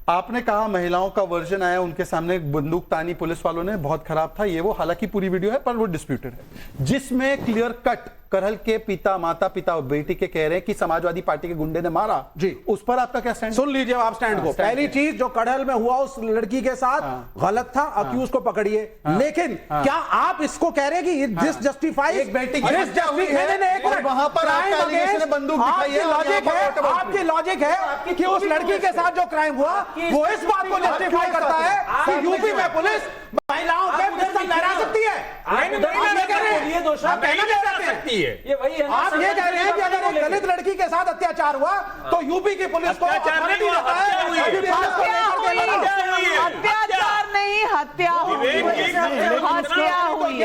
आपने कहा महिलाओं का वर्जन आया, उनके सामने बंदूक तानी पुलिस वालों ने, बहुत खराब था ये वो, हालांकि पूरी वीडियो है पर वो डिस्प्यूटेड है, जिसमें क्लियर कट करहल के पिता, माता पिता और बेटी के कह रहे हैं कि समाजवादी पार्टी के गुंडे ने मारा जी। उस पर आपका क्या स्टैंड? सुन लीजिए आप स्टैंड को। पहली चीज, जो करहल में हुआ उस लड़की के साथ गलत था, अक्यूज को पकड़िए, लेकिन क्या आप इसको कह रहे हैं कि दिस जस्टिफाइज एक बेटी की वहां पर बंदूक दिखाई है? आपकी लॉजिक है कि उस लड़की के साथ जो क्राइम हुआ वो इस बात को जस्टिफाई करता है कि यूपी में पुलिस महिलाओं पे पिस्तौल लहरा सकती है। आप ये कह रहे हैं कि अगर एक दलित लड़की के साथ अत्याचार हुआ तो यूपी की पुलिस को अत्याचार नहीं, हत्या हुई, हत्या हुई।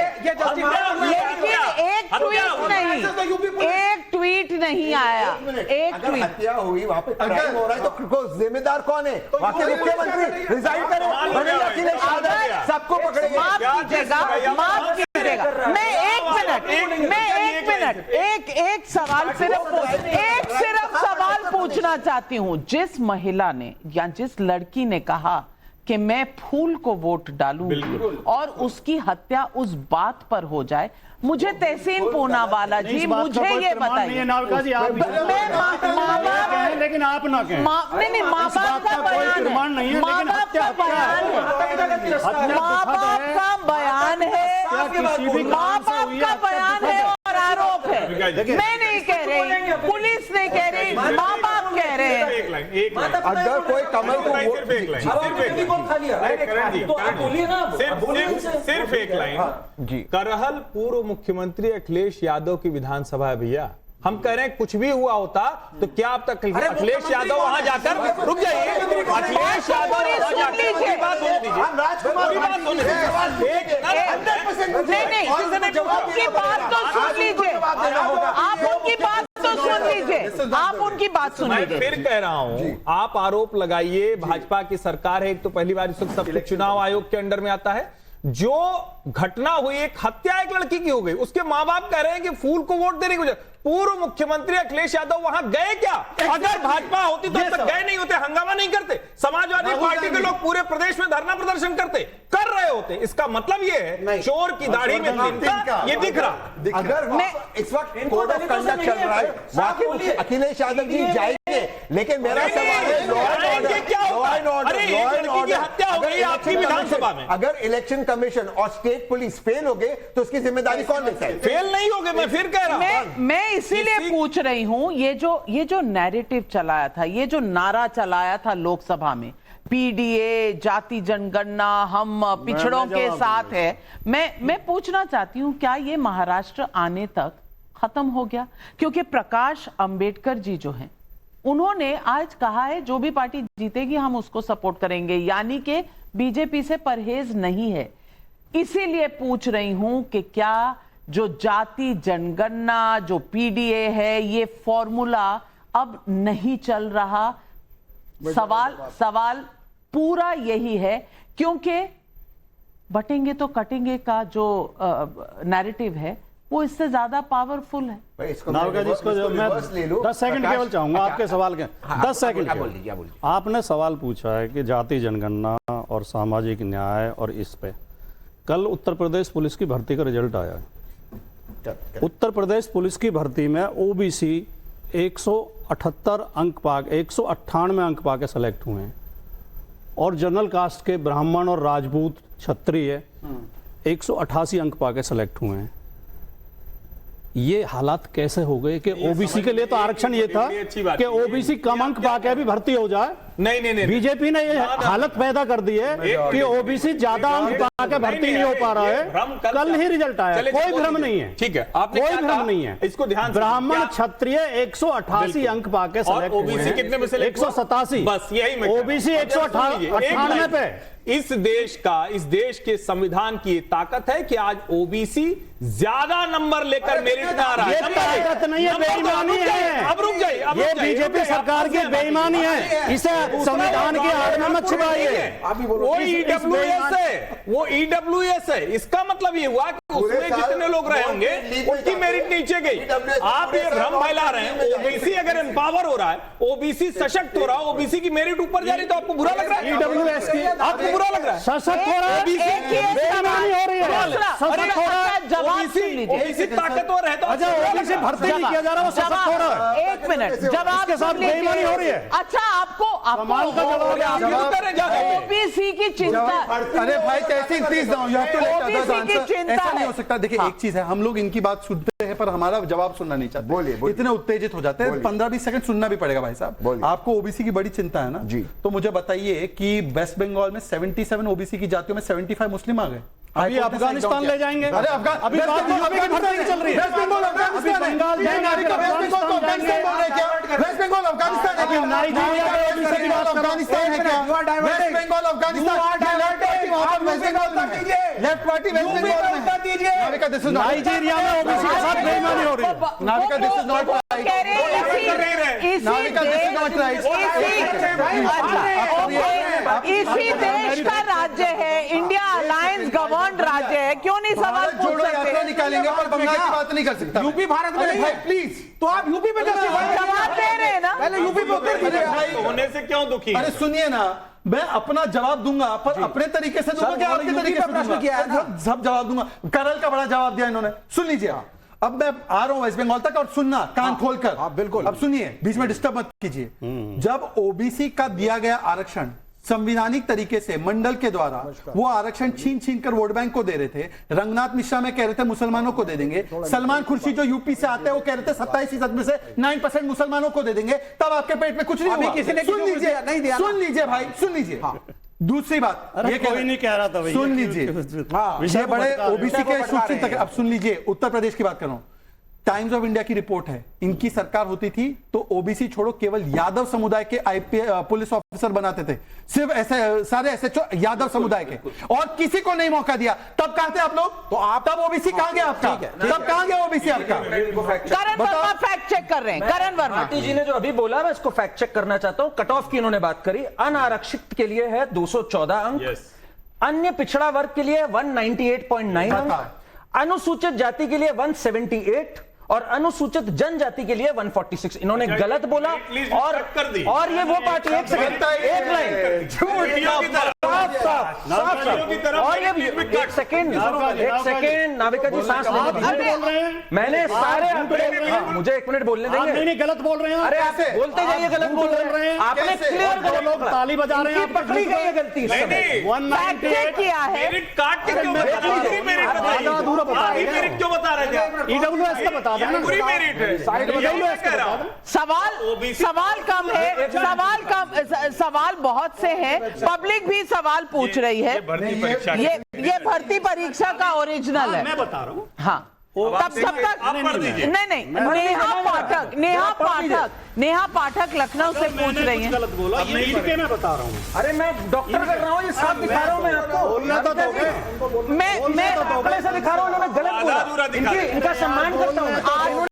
एक ट्वीट नहीं आया, एक ट्वीट। हत्या हुई, वहां पे क्राइम हो रहा है तो जिम्मेदार कौन है? वहां के मुख्यमंत्री रिजाइन करें, सबको पकड़ेंगे। माफ कीजिएगा, माफ कीजिएगा, मैं एक सवाल सिर्फ सवाल पूछना चाहती हूं। जिस महिला ने या जिस लड़की ने कहा कि मैं फूल को वोट डालूंगी और उसकी हत्या उस बात पर हो जाए, मुझे तहसीन पूनावाला जी, मुझे ये बताइए, लेकिन आप ना कहें, नहीं, माँ बाप का बयान है, माँ बाप का बयान है, माँ बाप का बयान है, माँ बाप का बयान है और आरोप है। मैं नहीं कह रही, पुलिस नहीं कह रही, माँ बाप कह रहे हैं। अगर कोई कमल को सिर्फ एक लाइन, करहल पूर्व मुख्यमंत्री अखिलेश यादव की विधानसभा है भैया। हम कह रहे हैं कुछ भी हुआ होता तो क्या अब तक अखिलेश यादव वहां जाकर, रुक जाइए, अखिलेश यादव वहां जाकर पूरी बात होने दीजिए, पूरी बात होने दीजिए, उनकी बात तो सुन लीजिए, आप उनकी बात तो सुन लीजिए, आप उनकी बात सुन लीजिए। मैं फिर कह रहा हूं, आप आरोप लगाइए, भाजपा की सरकार है, एक तो पहली बार इस वक्त सब कुछ चुनाव आयोग के अंडर में आता है। जो घटना हुई, एक हत्या एक लड़की की हो गई, उसके मां बाप कह रहे हैं कि फूल को वोट देने की वजह। पूर्व मुख्यमंत्री अखिलेश यादव वहां गए क्या? अगर भाजपा होती तो अब तक गए नहीं होते, हंगामा नहीं करते, समाजवादी पार्टी के लोग पूरे प्रदेश में धरना प्रदर्शन करते, कर रहे होते। इसका मतलब ये है चोर की दाढ़ी में तिनका, ये दिख रहा। अगर इस वक्त कोड ऑफ कंडक्ट चल रहा है, बाकी अखिलेश यादव जी जाएंगे, लेकिन मेरा सवाल है लॉ एंड ऑर्डर, हत्या हो गई आपकी विधानसभा में, अगर इलेक्शन कमीशन और स्टेट पुलिस फेल हो गए तो उसकी जिम्मेदारी कौन लेता है? फेल नहीं हो गए, मैं फिर कह रहा हूं, मैं इसीलिए पूछ रही हूं, ये जो नैरेटिव चलाया था, ये जो नारा चलाया था लोकसभा में, पीडीए, जाति जनगणना, हम पिछड़ों के साथ है, मैं पूछना चाहती हूं, क्या ये महाराष्ट्र आने तक खत्म हो गया? क्योंकि प्रकाश अंबेडकर जी जो हैं, उन्होंने आज कहा है जो भी पार्टी जीतेगी हम उसको सपोर्ट करेंगे, यानी कि बीजेपी से परहेज नहीं है। इसीलिए पूछ रही हूं कि क्या जो जाति जनगणना, जो पीडीए है, ये फॉर्मूला अब नहीं चल रहा? सवाल पूरा यही है, क्योंकि बटेंगे तो कटेंगे का जो नैरेटिव है वो इससे ज्यादा पावरफुल है। नावका जी, इसको मैं 10 सेकंड केवल चाहूंगा आपके सवाल के। 10 सेकंड। आपने सवाल पूछा है कि जाति जनगणना और सामाजिक न्याय, और इस पे कल उत्तर प्रदेश पुलिस की भर्ती का रिजल्ट आया है। उत्तर प्रदेश पुलिस की भर्ती में ओबीसी 178 अंक पाके 198 अंक पाके सेलेक्ट हुए हैं, और जनरल कास्ट के ब्राह्मण और राजपूत क्षत्रिय 188 अंक पाके सेलेक्ट हुए हैं। ये हालात कैसे हो गए कि ओबीसी के लिए तो आरक्षण ये था कि ओबीसी कम अंक पाके भी भर्ती हो जाए। नहीं, बीजेपी ने ये हालत पैदा कर दी है कि ओबीसी ज्यादा अंक पाके भर्ती नहीं हो पा रहा है। कल ही रिजल्ट आया, कोई भ्रम नहीं है, ठीक है, कोई भ्रम नहीं है। इसको ध्यान, ब्राह्मण क्षत्रिय 188 अंक पाके सेलेक्ट हुए, ओबीसी कितने में सेलेक्ट? 187, बस यही ओबीसी 198 पे। इस देश के संविधान की ताकत है कि आज ओबीसी ज्यादा नंबर लेकर मेरिट में आ रहा है। ये ताकत नहीं है, बेईमानी है। अब रुक जाइए, ये बीजेपी सरकार की बेईमानी है, इसे है, संविधान की आड़ में मत छिपाइए। वो ईडब्ल्यूएस है, वो ईडब्ल्यूएस है। इसका मतलब ये हुआ कि उसमें जितने लोग रहे होंगे उनकी मेरिट नीचे गई। आप ये भ्रम फैला रहे हैं। ओबीसी अगर एम्पावर हो रहा है, ओबीसी सशक्त हो रहा है, ओबीसी की मेरिट ऊपर जा रही, तो आपको बुरा लग रहा है? ईडब्ल्यूएस की आपको बुरा लग रहा है? सशक्त हो रहा है, बेईमानी हो रही है, सशक्त हो रहा है। जवाब सुन लीजिए। ओबीसी ताकतवर है तो अच्छा, ओबीसी भर्ती नहीं किया जा रहा, वो सशक्त हो रहा है। एक मिनट, जवाब इसके साथ सुन लीजिए। बेईमानी हो रही है। अच्छा, आपको कमाल का जवाब है। ओबीसी की चिंता, अरे भाई कैसे please now you have to OBC की चिंता ऐसा नहीं है। हो सकता। देखिए एक चीज है, हम लोग इनकी बात सुनते हैं पर हमारा जवाब सुनना नहीं चाहते। बोलिए, बोलिए। इतने उत्तेजित हो जाते हैं, 15-20 सेकंड सुनना भी पड़ेगा भाई साहब। बोलिए। आपको ओबीसी की बड़ी चिंता है ना जी। तो मुझे बताइए कि वेस्ट बंगाल में 77 ओबीसी की जातियों में 75 मुस्लिम आ गए। अभी अफगानिस्तान ले जाएंगे। अरे अभी बात भर्ती चल रही है। वेस्ट बंगाल अफगानिस्तान है। बंगाल ये नागरिक वेस्ट बंगाल को अफगानिस्तान बोल रहे हैं क्या? वेस्ट बंगाल अफगानिस्तान है क्या? नाइजीरिया में ओबीसी की बात अफगानिस्तान है क्या? वेस्ट बंगाल अफगानिस्तान लेफ्ट पार्टी वेस्ट बंगाल में नाविका दिस इज नाइजीरिया में ओबीसी के साथ बेईमानी हो रही है। Navika this is not right. कह रहे हैं Navika this is not right. इसी देश का राज्य है, इंडिया अलायंस गवर्न राज्य है, क्यों नहीं सवाल भारत पूछ जोड़ो यात्रा सकते? निकालेंगे पर बंगाल की बात नहीं कर सकता। यूपी भारत में नहीं है। प्लीज तो आप यूपी में जवाब दे रहे हैं ना? पहले यूपी में उत्तर दीजिए। भाई होने से क्यों दुखी? अरे सुनिए ना, मैं अपना जवाब दूंगा पर अपने तरीके से दूंगा कि आपके यूपी तरीके पे से प्रश्न दूंगा? किया है ना? सब जवाब दूंगा। करल का बड़ा जवाब दिया इन्होंने, सुन लीजिए। अब मैं आ रहा हूं वेस्ट बंगाल तक और सुनना कान खोलकर। बिल्कुल। अब सुनिए, बीच में डिस्टर्ब मत कीजिए। जब ओबीसी का दिया गया आरक्षण संविधानिक तरीके से मंडल के द्वारा वो आरक्षण छीन कर वोट बैंक को दे रहे थे, रंगनाथ मिश्रा में कह रहे थे मुसलमानों को दे देंगे, सलमान खुर्शीद जो यूपी से आते हैं वो कह रहे थे 27% में से 9% मुसलमानों को दे देंगे, तब आपके पेट में कुछ नहीं अभी हुआ। किसी ने सुन लीजिए, नहीं दिया ना। सुन लीजिए भाई, सुन लीजिए। दूसरी बात अरे ये कोई नहीं कह रहा था भैया। सुन लीजिए, ये बड़े ओबीसी के सूचित तक। अब सुन लीजिए, उत्तर प्रदेश की बात कर रहा हूं। टाइम्स ऑफ इंडिया की रिपोर्ट है, इनकी सरकार होती थी तो ओबीसी छोड़ो केवल यादव समुदाय के पुलिस ऑफिसर बनाते थे, सिर्फ ऐसे सारे एसएचओ यादव समुदाय के, और किसी को नहीं मौका दिया। तब कहां थे आप लोग? तो आप तब ओबीसी कहां गया आपका? तब कहां गया ओबीसी आपका? करण वर्मा फैक्ट चेक कर रहे हैं। करण वर्मा, भारती जी ने जो अभी बोला मैं इसको फैक्ट चेक करना चाहता हूं। कट ऑफ की इन्होंने बात करी, अनारक्षित के लिए है 214 अंक, अन्य पिछड़ा वर्ग के लिए 198.9 अंक, अनुसूचित जाति के लिए 178 और अनुसूचित जनजाति के लिए 146। इन्होंने गलत बोला। और ये वो पार्टी, एक सेकंड, एक लाइन, और ये एक सेकंड, नाविका जी सांस लेने दीजिए। मैंने सारे आंकड़े, मुझे एक मिनट बोलने देंगे? नहीं गलत बोल रहे हैं। अरे आप बोलते जाइए, गलत बोल रहे हैं। आपने क्लियर गलत लोग ताली बजा रहे हैं, इनकी पकड़ी गई है गलती। फैक्ट चेक किया है। काट के क्यों बता रहे हैं? मेरिट बताइए, मेरिट क्यों बता रहे थे? ईडब्ल्यूएस का बता देना। पूरी मेरिट है। सवाल कम है, सवाल बहुत से हैं, पब्लिक भी सवाल पूछ रही है। ये भर्ती परीक्षा का ओरिजिनल है, मैं बता रहा हूँ। हाँ। तब तक नहीं, नेहा पाठक लखनऊ से पूछ रही है। गलत बोला, ये इसके मैं बता रहा हूँ। अरे मैं डॉक्टर कर रहा हूँ, ये साफ दिखा रहा हूँ मैं आपको। बोलना तो दोगे। मैं आंकड़े से दिखा रहा हूँ, उन्होंने गलत बोला। इनका सम्मान करता हूँ।